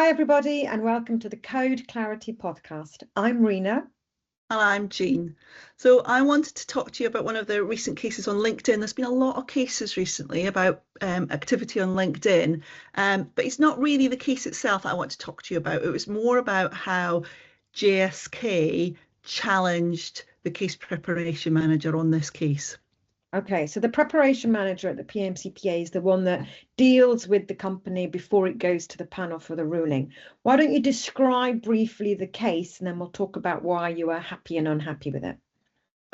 Hi, everybody, and welcome to the Code Clarity podcast. I'm Rena. And I'm Jean. So I wanted to talk to you about one of the recent cases on LinkedIn. There's been a lot of cases recently about activity on LinkedIn, but it's not really the case itself that I want to talk to you about. It was more about how GSK challenged the case preparation manager on this case. Okay, so the preparation manager at the PMCPA is the one that deals with the company before it goes to the panel for the ruling. Why don't you describe briefly the case, and then we'll talk about why you are happy and unhappy with it.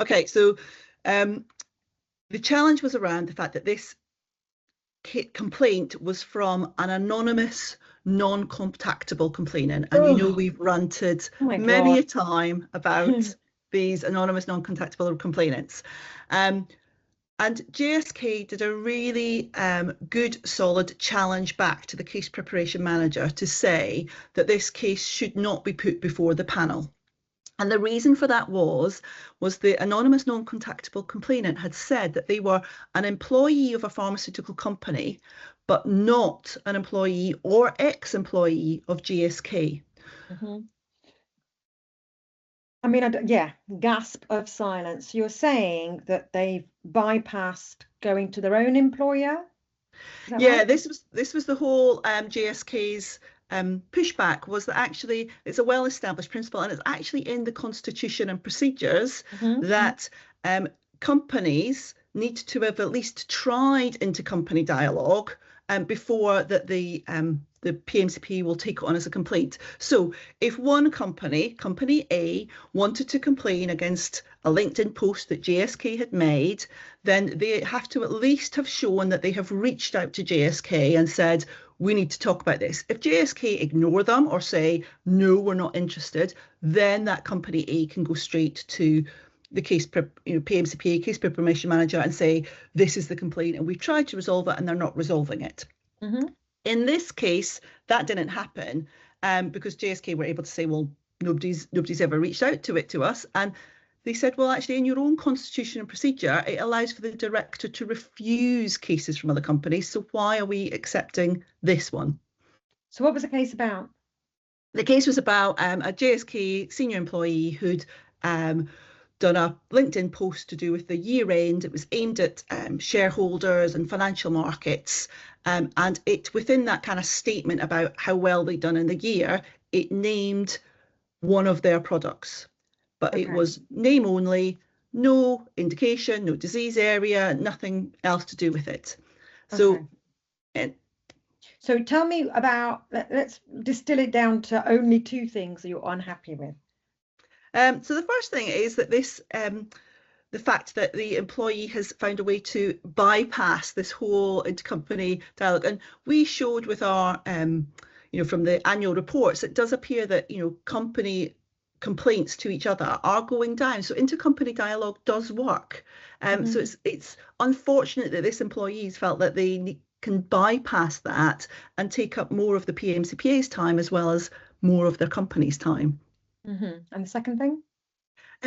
Okay, so the challenge was around the fact that this complaint was from an anonymous, non-contactable complainant. And you know, we've ranted many a time about these anonymous, non-contactable complainants. And GSK did a really good, solid challenge back to the case preparation manager to say that this case should not be put before the panel. And the reason for that was the anonymous non-contactable complainant had said that they were an employee of a pharmaceutical company, but not an employee or ex-employee of GSK. Mm-hmm. I mean, yeah, gasp of silence. You're saying that they've bypassed going to their own employer? Yeah, right? this was the whole GSK's pushback was that actually it's a well-established principle, and it's actually in the constitution and procedures that companies need to have at least tried intercompany dialogue before that the PMCPA will take it on as a complaint. So if one company A, wanted to complain against a LinkedIn post that GSK had made, then they have to at least have shown that they have reached out to GSK and said, we need to talk about this. If GSK ignore them or say, no, we're not interested, then that company A can go straight to the PMCPA case preparation manager and say, this is the complaint and we've tried to resolve it and they're not resolving it. In this case, that didn't happen because GSK were able to say, well, nobody's ever reached out to us. And they said, well, actually, in your own constitution and procedure, it allows for the director to refuse cases from other companies. So why are we accepting this one? So what was the case about? The case was about a GSK senior employee who'd done a LinkedIn post to do with the year end. It was aimed at shareholders and financial markets. And it within that kind of statement about how well they'd done in the year, it named one of their products. But it was name only, no indication, no disease area, nothing else to do with it. So, so tell me about, let's distill it down to only two things that you're unhappy with. So the first thing is that this, the fact that the employee has found a way to bypass this whole intercompany dialogue. And we showed with our, from the annual reports, it does appear that, company complaints to each other are going down. So intercompany dialogue does work. So it's unfortunate that this employees felt that they can bypass that and take up more of the PMCPA's time as well as more of their company's time. And the second thing?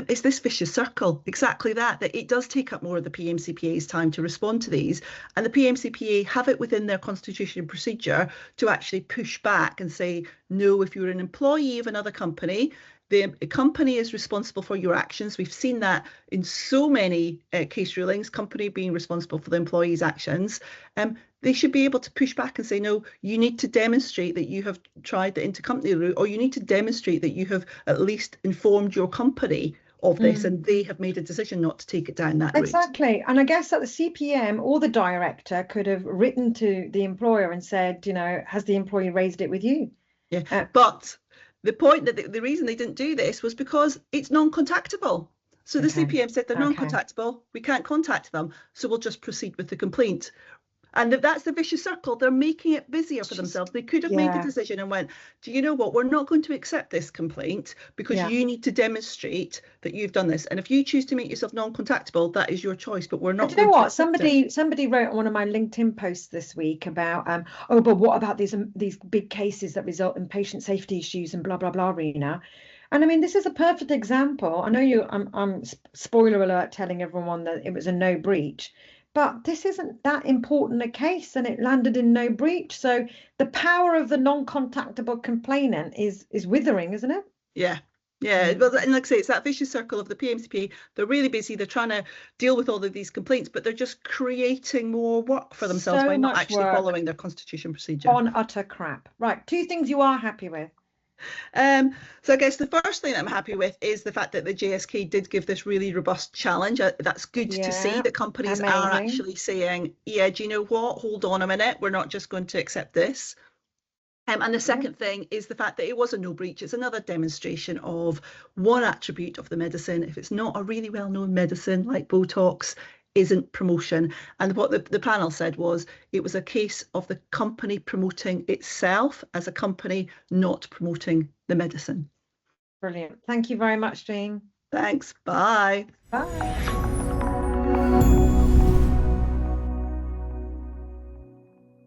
It's this vicious circle, exactly that it does take up more of the PMCPA's time to respond to these. And the PMCPA have it within their constitution and procedure to actually push back and say, no, if you're an employee of another company, the company is responsible for your actions. We've seen that in so many case rulings, company being responsible for the employee's actions. They should be able to push back and say, no, you need to demonstrate that you have tried the intercompany route, or you need to demonstrate that you have at least informed your company of this and they have made a decision not to take it down that route. Exactly. And I guess that the CPM or the director could have written to the employer and said, has the employee raised it with you? Yeah, but the point that the reason they didn't do this was because it's non-contactable. So the CPM said they're non-contactable. We can't contact them. So we'll just proceed with the complaint. And that's the vicious circle. They're making it busier for themselves. They could have made the decision and went, do you know what? We're not going to accept this complaint because you need to demonstrate that you've done this. And if you choose to make yourself non-contactable, that is your choice. But we're not. Do you know what? Somebody wrote on one of my LinkedIn posts this week about, but what about these big cases that result in patient safety issues and blah, blah, blah, Rena? And I mean, this is a perfect example. I know I'm spoiler alert telling everyone that it was a no breach. but this isn't that important a case and it landed in no breach. So the power of the non-contactable complainant is withering, isn't it? Yeah. Yeah, well, and like I say, it's that vicious circle of the PMCPA. They're really busy. They're trying to deal with all of these complaints, but they're just creating more work for themselves by not actually following their constitution procedure. On utter crap. Right, 2 things you are happy with. So I guess the first thing that I'm happy with is the fact that the GSK did give this really robust challenge. That's good to see that companies are actually saying, yeah, do you know what? Hold on a minute. We're not just going to accept this. And the second thing is the fact that it was a no breach. It's another demonstration of one attribute of the medicine. If it's not a really well-known medicine like Botox, isn't promotion. And what the panel said was it was a case of the company promoting itself as a company, not promoting the medicine. Brilliant. Thank you very much, Jean. Thanks. Bye. Bye.